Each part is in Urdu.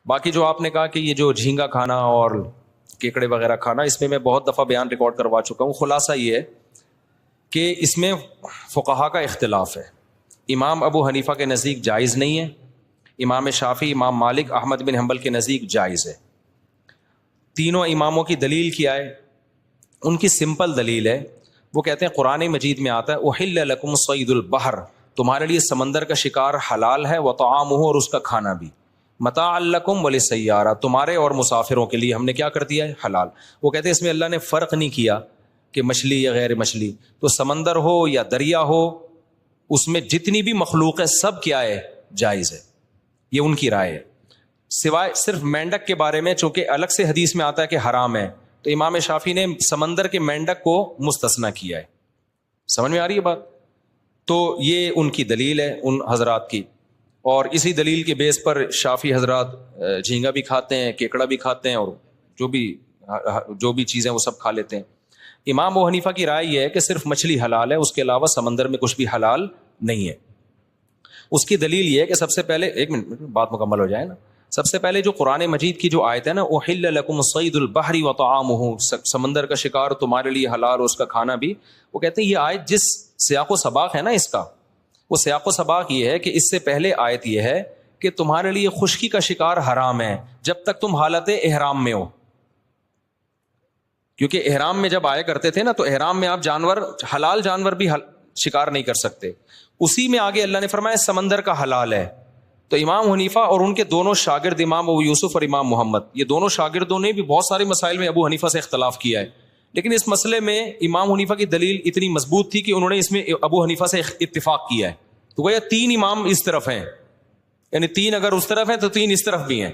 باقی جو آپ نے کہا کہ یہ جو جھینگا کھانا اور کیکڑے وغیرہ کھانا، اس میں بہت دفعہ بیان ریکارڈ کروا چکا ہوں. خلاصہ یہ ہے کہ اس میں فقہا کا اختلاف ہے. امام ابو حنیفہ کے نزدیک جائز نہیں ہے، امام شافعی، امام مالک، احمد بن حنبل کے نزدیک جائز ہے. تینوں اماموں کی دلیل کیا ہے؟ ان کی سمپل دلیل ہے. وہ کہتے ہیں قرآن مجید میں آتا ہے احل لکم صید البحر، تمہارے لیے سمندر کا شکار حلال ہے، وطعامہ، اور اس کا کھانا بھی، متاع لکم وللسیارہ، تمہارے اور مسافروں کے لیے ہم نے کیا کر دیا ہے؟ حلال. وہ کہتے ہیں اس میں اللہ نے فرق نہیں کیا کہ مچھلی یا غیر مچھلی، تو سمندر ہو یا دریا ہو، اس میں جتنی بھی مخلوق ہے سب کیا ہے؟ جائز ہے. یہ ان کی رائے ہے. سوائے صرف مینڈک کے بارے میں، چونکہ الگ سے حدیث میں آتا ہے کہ حرام ہے، تو امام شافعی نے سمندر کے مینڈک کو مستثنی کیا ہے. سمجھ میں آ رہی ہے بات؟ تو یہ ان کی دلیل ہے ان حضرات کی، اور اسی دلیل کے بیس پر شافعی حضرات جھینگا بھی کھاتے ہیں، کیکڑا بھی کھاتے ہیں، اور جو بھی چیزیں وہ سب کھا لیتے ہیں. امام ابو حنیفہ کی رائے یہ ہے کہ صرف مچھلی حلال ہے، اس کے علاوہ سمندر میں کچھ بھی حلال نہیں ہے. اس کی دلیل یہ ہے کہ سب سے پہلے، ایک منٹ بات مکمل ہو جائے نا، سب سے پہلے جو قرآن مجید کی جو آیت ہے نا، احل لکم صید البحر وطعامہ، سمندر کا شکار تمہارے لیے حلال، اس کا کھانا بھی. وہ کہتے ہیں یہ آیت جس سیاق و سباق ہے نا اس کا، وہ سیاق و سباق یہ ہے کہ اس سے پہلے آیت یہ ہے کہ تمہارے لیے خشکی کا شکار حرام ہے جب تک تم حالت احرام میں ہو. کیونکہ احرام میں جب آیا کرتے تھے نا، تو احرام میں آپ جانور، حلال جانور بھی شکار نہیں کر سکتے. اسی میں آگے اللہ نے فرمایا سمندر کا حلال ہے. تو امام حنیفہ اور ان کے دونوں شاگرد امام ابو یوسف اور امام محمد، یہ دونوں شاگردوں نے بھی بہت سارے مسائل میں ابو حنیفہ سے اختلاف کیا ہے، لیکن اس مسئلے میں امام حنیفہ کی دلیل اتنی مضبوط تھی کہ انہوں نے اس میں ابو حنیفہ سے اتفاق کیا ہے. تو گویا تین امام اس طرف ہیں، یعنی تین اگر اس طرف ہیں تو تین اس طرف بھی ہیں.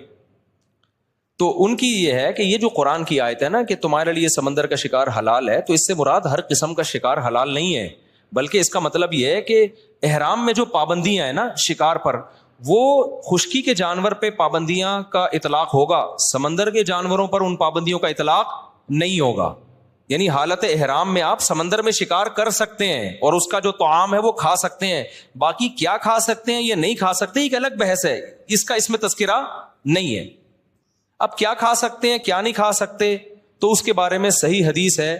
تو ان کی یہ ہے کہ یہ جو قرآن کی آیت ہے نا کہ تمہارے لیے سمندر کا شکار حلال ہے، تو اس سے مراد ہر قسم کا شکار حلال نہیں ہے، بلکہ اس کا مطلب یہ ہے کہ احرام میں جو پابندیاں ہیں نا شکار پر، وہ خشکی کے جانور پہ پابندیاں کا اطلاق ہوگا، سمندر کے جانوروں پر ان پابندیوں کا اطلاق نہیں ہوگا. یعنی حالت احرام میں آپ سمندر میں شکار کر سکتے ہیں اور اس کا جو طعام ہے وہ کھا سکتے ہیں، باقی کیا کھا سکتے ہیں یا نہیں کھا سکتے ایک الگ بحث ہے، اس کا اس میں تذکرہ نہیں ہے. اب کیا کھا سکتے ہیں کیا نہیں کھا سکتے، تو اس کے بارے میں صحیح حدیث ہے.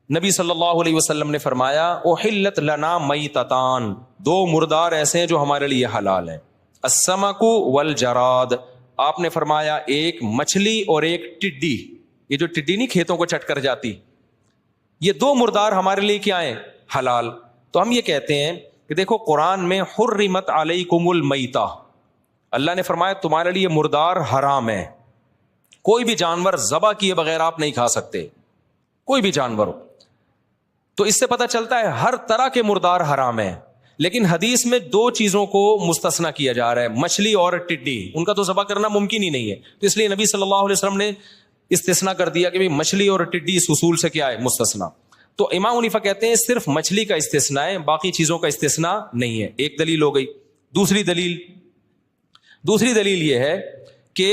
نبی صلی اللہ علیہ وسلم نے فرمایا احلت لنا میتتان، دو مردار ایسے ہیں جو ہمارے لیے حلال ہیں، السمک والجراد. آپ نے فرمایا ایک مچھلی اور ایک ٹڈی، یہ جو ٹڈی نہیں کھیتوں کو چٹ کر جاتی، یہ دو مردار ہمارے لیے کیا ہیں؟ حلال. تو ہم یہ کہتے ہیں کہ دیکھو قرآن میں حرمت علیکم المیتہ، اللہ نے فرمایا تمہارے لیے مردار حرام ہے، کوئی بھی جانور ذبح کیے بغیر آپ نہیں کھا سکتے، کوئی بھی جانور ہو. تو اس سے پتہ چلتا ہے ہر طرح کے مردار حرام ہے. لیکن حدیث میں دو چیزوں کو مستثنا کیا جا رہا ہے، مچھلی اور ٹڈی، ان کا تو ذبح کرنا ممکن ہی نہیں ہے، تو اس لیے نبی صلی اللہ علیہ وسلم نے استثناء کر دیا کہ مچھلی اور ٹڈی اس اصول سے کیا ہے؟ مستثنا. تو امام حنیفہ کہتے ہیں صرف مچھلی کا استثناء ہے، باقی چیزوں کا استثناء نہیں ہے. ایک دلیل ہو گئی. دوسری دلیل یہ ہے کہ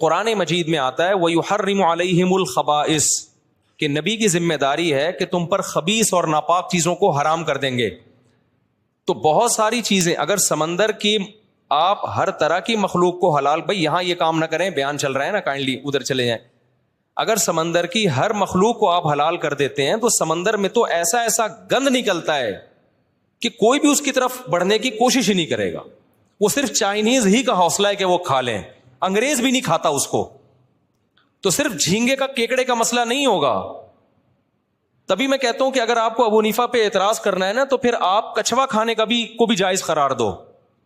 قرآن مجید میں آتا ہے وَيُحَرِّمُ عَلَيْهِمُ الْخَبَائِثَ، کہ نبی کی ذمہ داری ہے کہ تم پر خبیث اور ناپاک چیزوں کو حرام کر دیں گے. تو بہت ساری چیزیں، اگر سمندر کی آپ ہر طرح کی مخلوق کو حلال، بھائی یہاں یہ کام نہ کریں، بیان چل رہا ہے نا، کائنڈلی ادھر چلے جائیں. اگر سمندر کی ہر مخلوق کو آپ حلال کر دیتے ہیں تو سمندر میں تو ایسا ایسا گند نکلتا ہے کہ کوئی بھی اس کی طرف بڑھنے کی کوشش ہی نہیں کرے گا. وہ صرف چائنیز ہی کا حوصلہ ہے کہ وہ کھا لیں، انگریز بھی نہیں کھاتا اس کو. تو صرف جھینگے کا کیکڑے کا مسئلہ نہیں ہوگا. تبھی میں کہتا ہوں کہ اگر آپ کو ابو حنیفہ پہ اعتراض کرنا ہے نا، تو پھر آپ کچھوا کھانے کا کو بھی جائز قرار دو،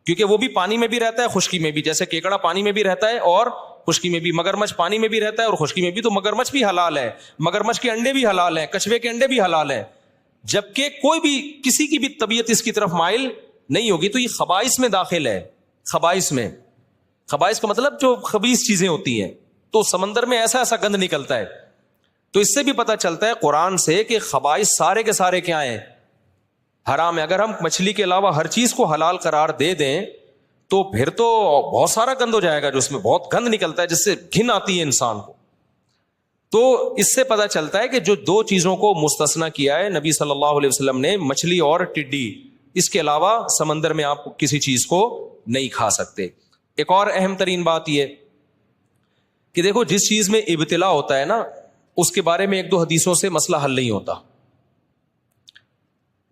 کیونکہ وہ بھی پانی میں بھی رہتا ہے خشکی میں بھی، جیسے کیکڑا پانی میں بھی رہتا ہے اور خشکی میں بھی، مگرمچھ پانی میں بھی رہتا ہے اور خشکی میں بھی، تو مگرمچھ بھی حلال ہے، مگرمچھ کے انڈے بھی حلال ہیں، کچھوے کے انڈے بھی حلال ہیں. جبکہ کوئی بھی کسی کی بھی طبیعت اس کی طرف مائل نہیں ہوگی. تو یہ خبائث میں داخل ہے. خبائث کا مطلب جو خبیث چیزیں ہوتی ہیں. تو سمندر میں ایسا ایسا گند نکلتا ہے. تو اس سے بھی پتہ چلتا ہے قرآن سے کہ خبائث سارے کے سارے کیا ہیں؟ حرام ہے. اگر ہم مچھلی کے علاوہ ہر چیز کو حلال قرار دے دیں تو پھر تو بہت سارا گند ہو جائے گا، جو اس میں بہت گند نکلتا ہے جس سے گھن آتی ہے انسان کو. تو اس سے پتہ چلتا ہے کہ جو دو چیزوں کو مستثنا کیا ہے نبی صلی اللہ علیہ وسلم نے، مچھلی اور ٹڈی، اس کے علاوہ سمندر میں آپ کسی چیز کو نہیں کھا سکتے. ایک اور اہم ترین بات یہ کہ دیکھو جس چیز میں ابتلا ہوتا ہے نا اس کے بارے میں ایک دو حدیثوں سے مسئلہ حل نہیں ہوتا.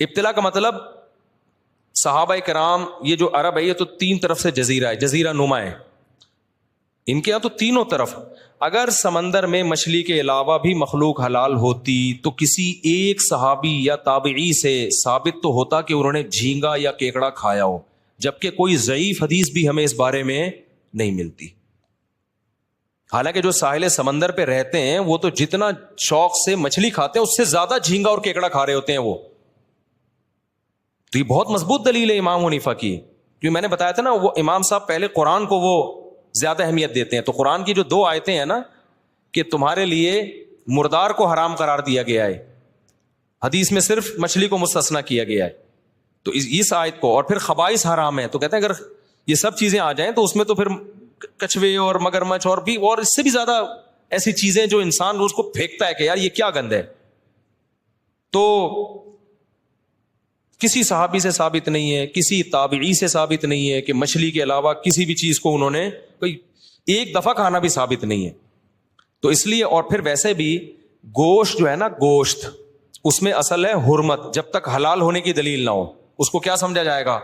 ابتلا کا مطلب صحابہ کرام یہ جو عرب ہے یہ تو تین طرف سے جزیرہ ہے, جزیرہ نما ہے ان کے یہاں تو تینوں طرف. اگر سمندر میں مچھلی کے علاوہ بھی مخلوق حلال ہوتی تو کسی ایک صحابی یا تابعی سے ثابت تو ہوتا کہ انہوں نے جھینگا یا کیکڑا کھایا ہو, جبکہ کوئی ضعیف حدیث بھی ہمیں اس بارے میں نہیں ملتی. حالانکہ جو ساحل سمندر پہ رہتے ہیں وہ تو جتنا شوق سے مچھلی کھاتے ہیں اس سے زیادہ جھینگا اور کیکڑا کھا رہے ہوتے ہیں وہ. تو یہ بہت مضبوط دلیل ہے امام حنیفہ کی, جو میں نے بتایا تھا نا وہ امام صاحب پہلے قرآن کو وہ زیادہ اہمیت دیتے ہیں. تو قرآن کی جو دو آیتیں ہیں نا کہ تمہارے لیے مردار کو حرام قرار دیا گیا ہے, حدیث میں صرف مچھلی کو مستثنا کیا گیا ہے, تو اس آیت کو, اور پھر خبائث حرام ہے, تو کہتے ہیں اگر یہ سب چیزیں آ جائیں تو اس میں تو پھر کچھوے اور مگرمچھ اور بھی اور اس سے بھی زیادہ ایسی چیزیں جو انسان روز کو پھینکتا ہے کہ یار یہ کیا گند ہے. تو کسی صحابی سے ثابت نہیں ہے, کسی تابعی سے ثابت نہیں ہے کہ مچھلی کے علاوہ کسی بھی چیز کو انہوں نے کوئی ایک دفعہ کھانا بھی ثابت نہیں ہے. تو اس لیے, اور پھر ویسے بھی گوشت جو ہے نا گوشت اس میں اصل ہے حرمت, جب تک حلال ہونے کی دلیل نہ ہو اس کو کیا سمجھا جائے گا,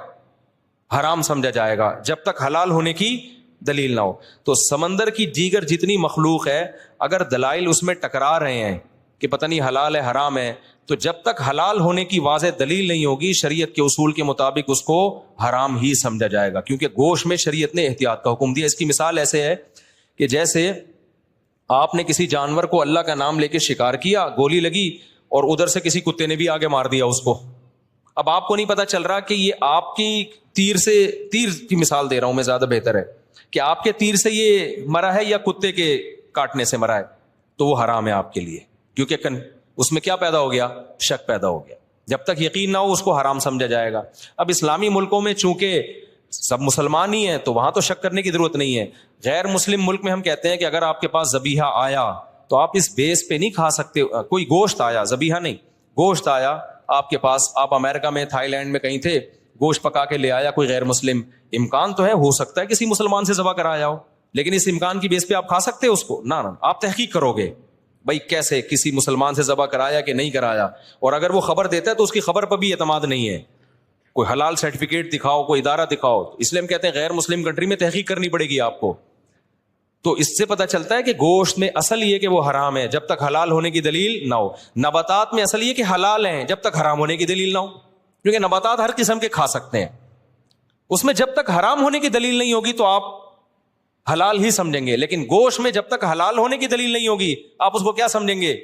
حرام سمجھا جائے گا, جب تک حلال ہونے کی دلیل نہ ہو. تو سمندر کی دیگر جتنی مخلوق ہے اگر دلائل اس میں ٹکرا رہے ہیں کہ پتہ نہیں حلال ہے حرام ہے, تو جب تک حلال ہونے کی واضح دلیل نہیں ہوگی شریعت کے اصول کے مطابق اس کو حرام ہی سمجھا جائے گا, کیونکہ گوشت میں شریعت نے احتیاط کا حکم دیا. اس کی مثال ایسے ہے کہ جیسے آپ نے کسی جانور کو اللہ کا نام لے کے شکار کیا, گولی لگی اور ادھر سے کسی کتے نے بھی آگے مار دیا اس کو. اب آپ کو نہیں پتا چل رہا کہ یہ آپ کی تیر کی مثال دے رہا ہوں میں, زیادہ بہتر ہے کہ آپ کے تیر سے یہ مرا ہے یا کتے کے کاٹنے سے مرا ہے, تو وہ حرام ہے آپ کے لیے, کیونکہ اس میں کیا پیدا ہو گیا, شک پیدا ہو گیا. جب تک یقین نہ ہو اس کو حرام سمجھا جائے گا. اب اسلامی ملکوں میں چونکہ سب مسلمان ہی ہیں تو وہاں تو شک کرنے کی ضرورت نہیں ہے. غیر مسلم ملک میں ہم کہتے ہیں کہ اگر آپ کے پاس ذبیحہ آیا تو آپ اس بیس پہ نہیں کھا سکتے. کوئی گوشت آیا, ذبیحہ نہیں, گوشت آیا آپ کے پاس, آپ امریکہ میں تھائی لینڈ میں کہیں تھے, گوشت پکا کے لے آیا کوئی غیر مسلم, امکان تو ہے ہو سکتا ہے کسی مسلمان سے ذبح کرایا ہو, لیکن اس امکان کی بیس پہ آپ کھا سکتے اس کو؟ نہ, آپ تحقیق کرو گے بھائی کیسے کسی مسلمان سے ذبح کرایا کہ نہیں کرایا, اور اگر وہ خبر دیتا ہے تو اس کی خبر پر بھی اعتماد نہیں ہے. کوئی حلال سرٹیفکیٹ دکھاؤ, کوئی ادارہ دکھاؤ. اس لیے ہم کہتے ہیں غیر مسلم کنٹری میں تحقیق کرنی پڑے گی آپ کو. تو اس سے پتہ چلتا ہے کہ گوشت میں اصل یہ کہ وہ حرام ہے جب تک حلال ہونے کی دلیل نہ ہو. نباتات میں اصل یہ کہ حلال ہیں جب تک حرام ہونے کی دلیل نہ ہو, کیونکہ نباتات ہر قسم کے کھا سکتے ہیں. اس میں جب تک حرام ہونے کی دلیل نہیں ہوگی تو آپ حلال ہی سمجھیں گے, لیکن گوشت میں جب تک حلال ہونے کی دلیل نہیں ہوگی آپ اس کو کیا سمجھیں گے,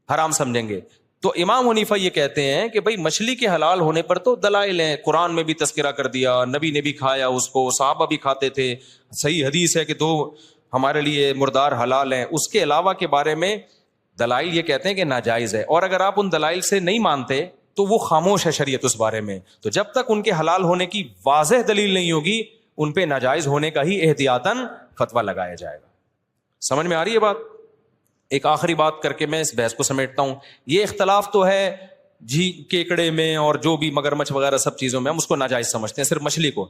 حرام سمجھیں گے. تو امام حنیفہ یہ کہتے ہیں کہ بھائی مچھلی کے حلال ہونے پر تو دلائل ہیں, قرآن میں بھی تذکرہ کر دیا, نبی نے بھی کھایا اس کو, صحابہ بھی کھاتے تھے, صحیح حدیث ہے کہ دو ہمارے لیے مردار حلال ہیں. اس کے علاوہ کے بارے میں دلائل یہ کہتے ہیں کہ ناجائز ہے, اور اگر آپ ان دلائل سے نہیں مانتے تو وہ خاموش ہے شریعت اس بارے میں. تو جب تک ان کے حلال ہونے کی واضح دلیل نہیں ہوگی ان پہ ناجائز ہونے کا ہی احتیاطاً فتویٰ لگایا جائے گا. سمجھ میں آ رہی ہے بات؟ ایک آخری بات کر کے میں اس بحث کو سمیٹتا ہوں. یہ اختلاف تو ہے کیکڑے میں اور جو بھی مگرمچھ وغیرہ سب چیزوں میں ہم اس کو ناجائز سمجھتے ہیں, صرف مچھلی کو,